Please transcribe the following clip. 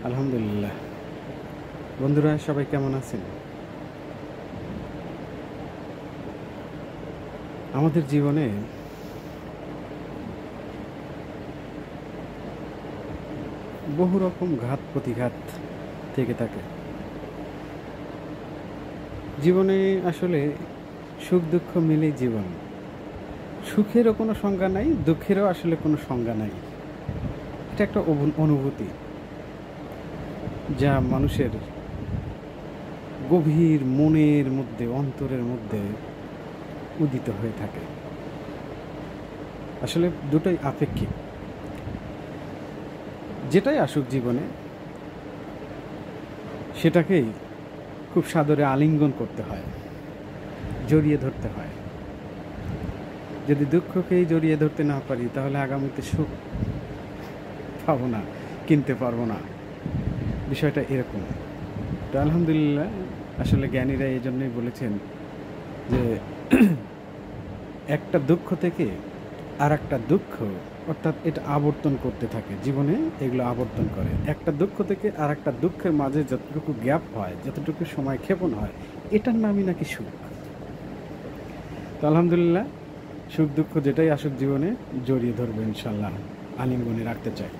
আলহামদুলিল্লাহ। বন্ধুরা সবাই কেমন আছেন? আমাদের জীবনে বহু রকম ঘাত প্রতিঘাত থেকে থাকে। জীবনে আসলে সুখ দুঃখ মিলেই জীবন। সুখেরও কোনো সংজ্ঞা নাই, দুঃখেরও আসলে কোনো সংজ্ঞা নাই। এটা একটা অনুভূতি যা মানুষের গভীর মনের মধ্যে, অন্তরের মধ্যে উদিত হয়ে থাকে। আসলে দুটোই আপেক্ষিক। যেটাই আসুক জীবনে, সেটাকেই খুব সাদরে আলিঙ্গন করতে হয়, জড়িয়ে ধরতে হয়। যদি দুঃখকেই জড়িয়ে ধরতে না পারি, তাহলে আগামীতে সুখ পাবো না, কিনতে পারবো না। বিষয়টা এরকম। তো আলহামদুলিল্লাহ, আসলে জ্ঞানীরা এই জন্যই বলেছেন যে একটা দুঃখ থেকে আর একটা দুঃখ, অর্থাৎ এটা আবর্তন করতে থাকে জীবনে। এগুলো আবর্তন করে একটা দুঃখ থেকে আর একটা দুঃখের মাঝে যতটুকু গ্যাপ হয়, যতটুকু সময় ক্ষেপণ হয়, এটার নামই নাকি সুখ। তো আলহামদুলিল্লাহ, সুখ দুঃখ যেটাই আসুক জীবনে জড়িয়ে ধরবো ইনশাল্লাহ, আলিঙ্গনে রাখতে চাই।